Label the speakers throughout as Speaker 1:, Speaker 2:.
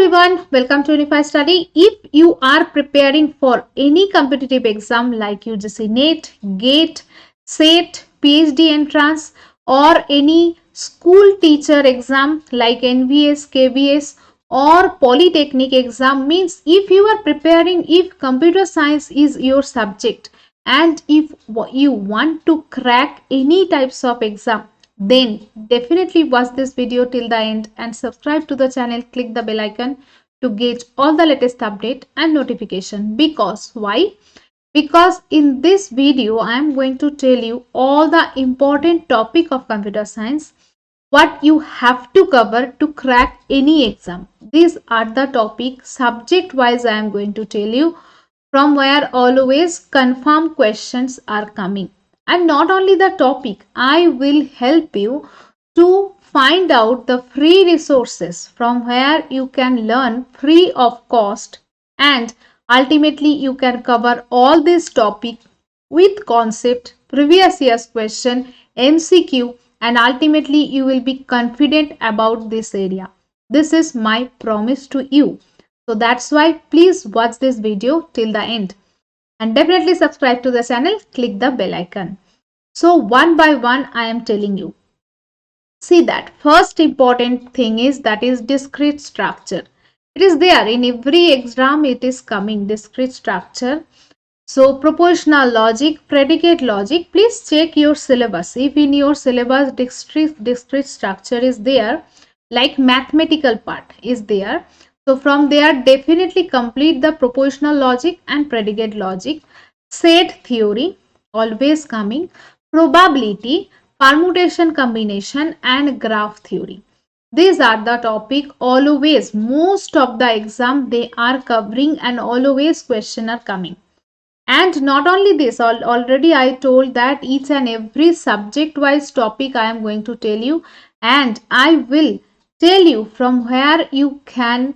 Speaker 1: everyone, welcome to Unify Study. If you are preparing for any competitive exam like UGC NET, GATE, SET, PhD entrance or any school teacher exam like NVS, KVS or Polytechnic exam, means if you are preparing, if computer science is your subject and if you want to crack any types of exam, then definitely watch this video till the end and subscribe to the channel. Click the bell icon to get all the latest update and notification. Because why? Because in this video I am going to tell you all the important topic of computer science, what you have to cover to crack any exam. These are the topic subject wise I am going to tell you, from where always confirm questions are coming. And not only the topic, I will help you to find out the free resources from where you can learn free of cost, and ultimately you can cover all this topic with concept, previous year's question, MCQ, and ultimately you will be confident about this area. This is my promise to you. So that's why please watch this video till the end and definitely subscribe to the channel, click the bell icon. So one by one I am telling you. See, that first important thing is that is discrete structure. It is there in every exam, it is coming, discrete structure. So propositional logic, predicate logic, please check your syllabus. If in your syllabus discrete structure is there, like mathematical part is there, so from there definitely complete the propositional logic and predicate logic. Set theory always coming, probability, permutation combination and graph theory. These are the topic always most of the exam they are covering and always question are coming. And not only this, already I told that each and every subject wise topic I am going to tell you, and I will tell you from where you can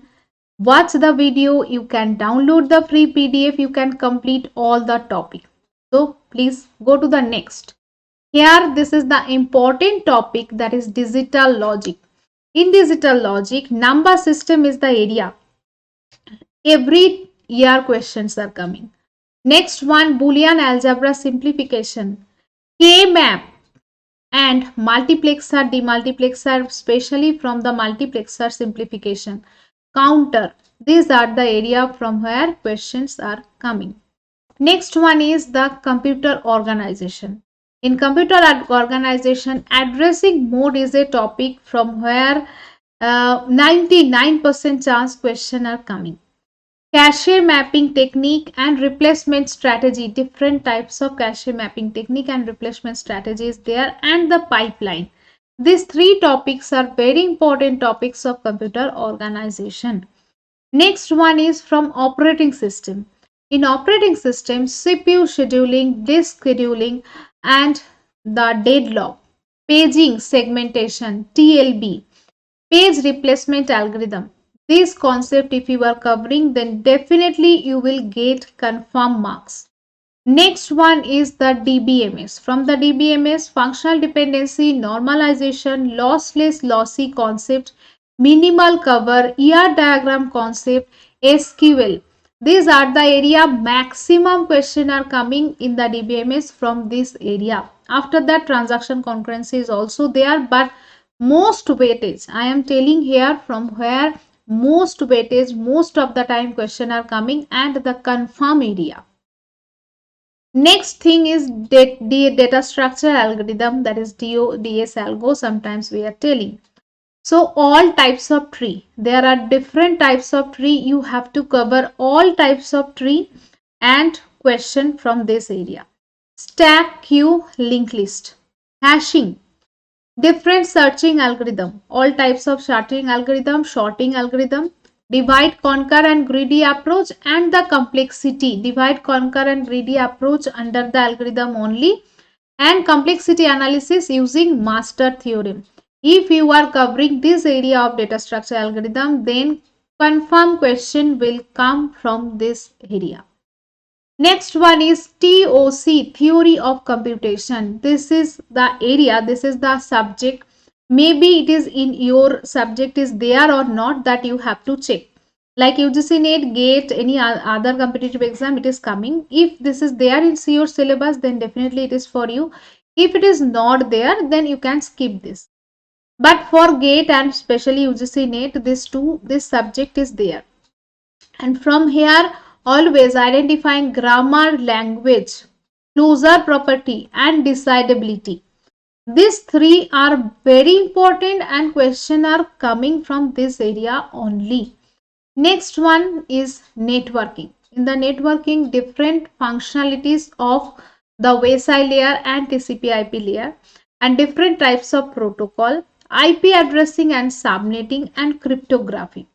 Speaker 1: watch the video, you can download the free PDF, you can complete all the topic. So please go to the next. Here this is the important topic, that is digital logic. In digital logic, number system is the area. Every year questions are coming. Next one, Boolean algebra simplification, K-map and multiplexer, demultiplexer, especially from the multiplexer simplification, counter. These are the area from where questions are coming. Next one is the computer organization. In computer organization, addressing mode is a topic from where 99% chance question are coming. Cache mapping technique and replacement strategy, different types of cache mapping technique and replacement strategies there, and the pipeline. These three topics are very important topics of computer organization. Next one is from operating system. In operating system, CPU scheduling, disk scheduling and the deadlock, paging segmentation, TLB, page replacement algorithm. This concept if you are covering, then definitely you will get confirm marks. Next one is the DBMS. From the DBMS, functional dependency, normalization, lossless lossy concept, minimal cover, ER diagram concept, SQL. These are the area maximum question are coming in the DBMS from this area. After that, transaction concurrency is also there, but most weightage I am telling here from where most weightage, most of the time question are coming, and the confirm area. Next thing is data structure algorithm, that is DS algo, sometimes we are telling. So all types of tree, there are different types of tree, you have to cover all types of tree and question from this area. Stack, queue, linked list, hashing, different searching algorithm, all types of sorting algorithm, divide, conquer and greedy approach, and the complexity, divide, conquer and greedy approach under the algorithm only, and complexity analysis using master theorem. If you are covering this area of data structure algorithm, then confirm question will come from this area. Next one is TOC, theory of computation. This is the area, this is the subject. Maybe it is in your subject is there or not, that you have to check. like UGC NET, GATE, any other competitive exam, it is coming. If this is there in your syllabus, then definitely it is for you. If it is not there, then you can skip this. But for GATE and especially UGC NET, this subject is there. And from here, always identifying grammar, language, closure property, and decidability. These three are very important, and questions are coming from this area only. Next one is networking. In the networking, different functionalities of the WSI layer and TCP/IP layer, and different types of protocol, IP addressing and subnetting, and cryptography.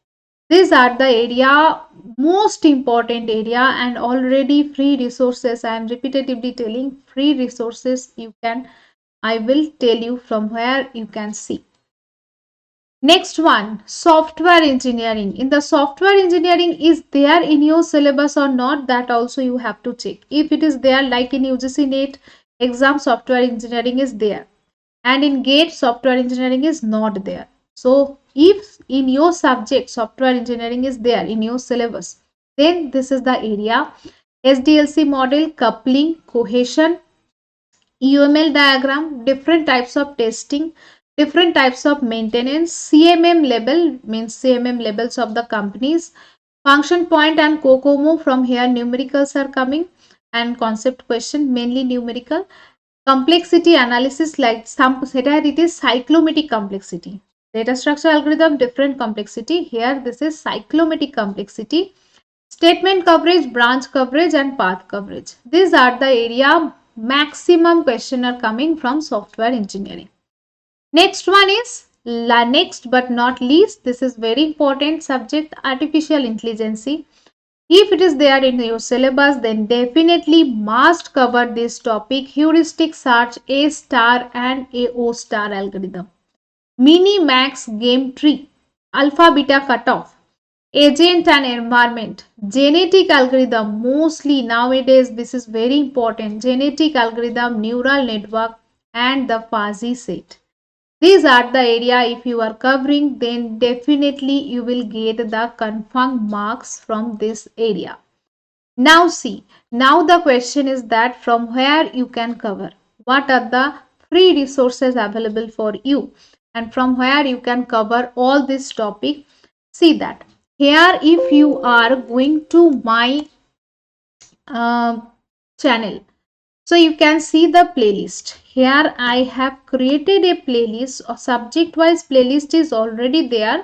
Speaker 1: These are the area, most important area, and already free resources. I am repetitively telling free resources I will tell you from where you can see. Next one, software engineering. In the software engineering, is there in your syllabus or not? That also you have to check. If it is there, like in UGC NET exam, software engineering is there. And in GATE, software engineering is not there. So if in your subject software engineering is there in your syllabus, then this is the area. SDLC model, coupling, cohesion, UML diagram, different types of testing, different types of maintenance, CMM level means CMM levels of the companies, function point and COCOMO. From here numericals are coming, and concept question mainly numerical. Complexity analysis, like some here it is cyclomatic complexity. Data structure algorithm, different complexity. Here this is cyclomatic complexity. Statement coverage, branch coverage, and path coverage. These are the area maximum question are coming from software engineering. Next one is next but not least, this is very important subject, artificial intelligence. If it is there in your syllabus, then definitely must cover this topic: heuristic search, A star and AO star algorithm, mini max game tree, alpha beta cutoff, agent and environment, genetic algorithm. Mostly nowadays this is very important: genetic algorithm, neural network, and the fuzzy set. These are the area if you are covering, then definitely you will get the confirmed marks from this area. Now see, now the question is that from where you can cover, what are the free resources available for you, and from where you can cover all this topic. See that here, if you are going to my uh, channel, so you can see the playlist. Here I have created a playlist, a subject wise playlist is already there.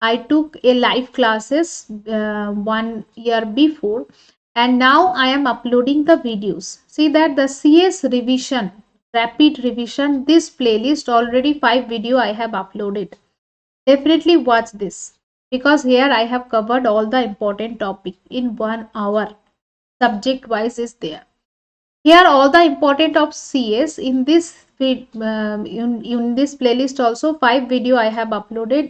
Speaker 1: I took a live classes 1 year before, and now I am uploading the videos. See that the CS revision, rapid revision, this playlist already 5 video I have uploaded. Definitely watch this, because here I have covered all the important topic in 1 hour. Subject wise is there. Here all the important of CS in this in this playlist also 5 video I have uploaded.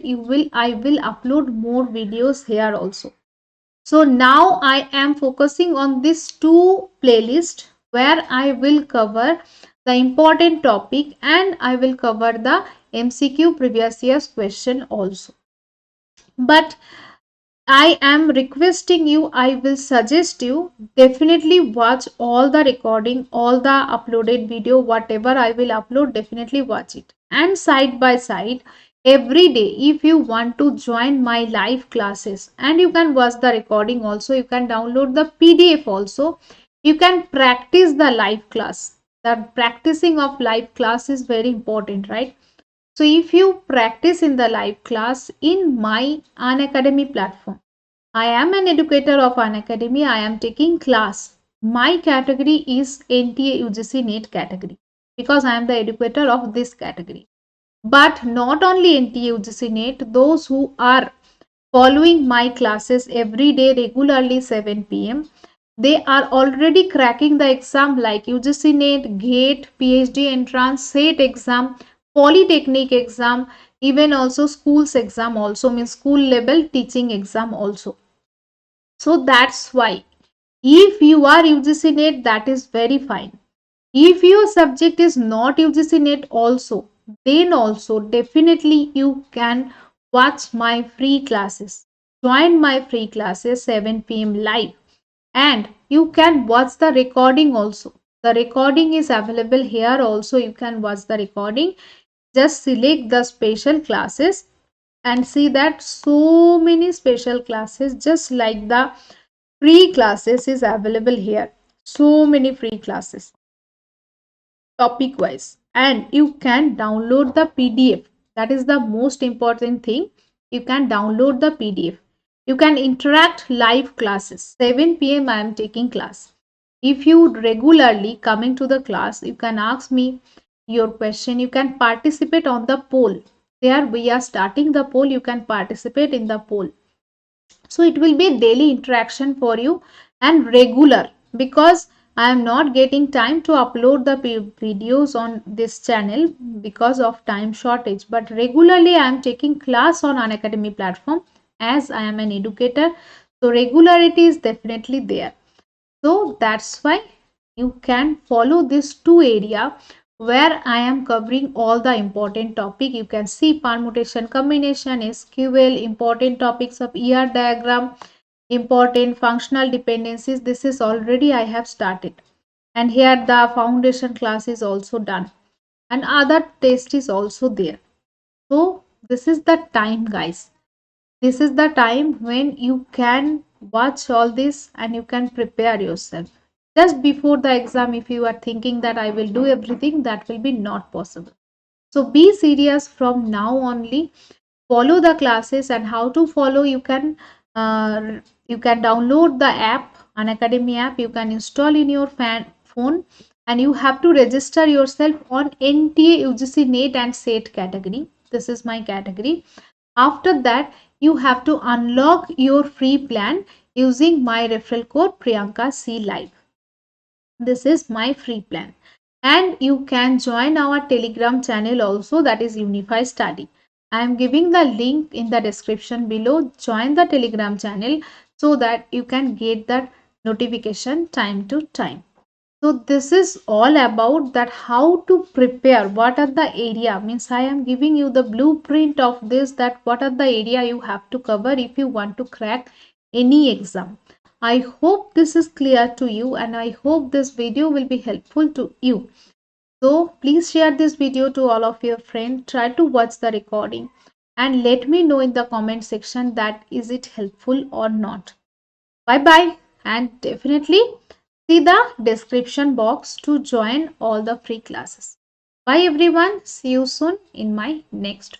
Speaker 1: I will upload more videos here also. So now I am focusing on this 2 playlist where I will cover the important topic, and I will cover the MCQ previous year's question also. But I am requesting you, I will suggest you definitely watch all the recording, all the uploaded video, whatever I will upload, definitely watch it. And side by side, every day, if you want to join my live classes, and you can watch the recording also, you can download the PDF also, you can practice the live class. The practicing of live class is very important, right? So if you practice in the live class in my Unacademy platform, I am an educator of Unacademy. I am taking class. My category is NTA UGC NET category, because I am the educator of this category. But not only NTA UGC NET, those who are following my classes every day regularly 7 p.m. they are already cracking the exam like UGC NET, GATE, PhD entrance, SET exam, polytechnic exam, even also schools exam also, means school level teaching exam also. So that's why if you are UGC NET, that is very fine. If your subject is not UGC NET also, then also definitely you can watch my free classes. join my free classes 7 p.m. live, and you can watch the recording also. The recording is available here also. You can watch the recording. Just select the special classes and see that so many special classes just like the free classes is available here. So many free classes topic wise, and you can download the PDF. That is the most important thing. You can download the PDF. You can interact live classes. 7 p.m. I am taking class. If you regularly coming to the class, you can ask me your question. You can participate on the poll. There we are starting the poll. You can participate in the poll. So it will be daily interaction for you and regular, because I am not getting time to upload the videos on this channel because of time shortage, but regularly I am taking class on Unacademy platform as I am an educator. So regularity is definitely there. So that's why you can follow this two area where I am covering all the important topic. You can see permutation, combination, SQL, important topics of ER diagram, important functional dependencies. This is already I have started. And here the foundation class is also done. And other test is also there. So this is the time, guys. This is the time when you can watch all this and you can prepare yourself. Just before the exam, if you are thinking that I will do everything, that will be not possible. So be serious from now only. Follow the classes, and how to follow, you can download the app, Unacademy app. You can install in your phone, and you have to register yourself on NTA, UGC, NET and SET category. This is my category. After that, you have to unlock your free plan using my referral code Priyanka C Live. This is my free plan. And you can join our Telegram channel also, that is Unify Study. I am giving the link in the description below. Join the Telegram channel so that you can get that notification time to time. So this is all about that how to prepare, what are the area, means I am giving you the blueprint of this, that what are the area you have to cover if you want to crack any exam. I hope this is clear to you, and I hope this video will be helpful to you. So please share this video to all of your friends. Try to watch the recording and let me know in the comment section that is it helpful or not. Bye bye, and definitely see the description box to join all the free classes. Bye everyone. See you soon in my next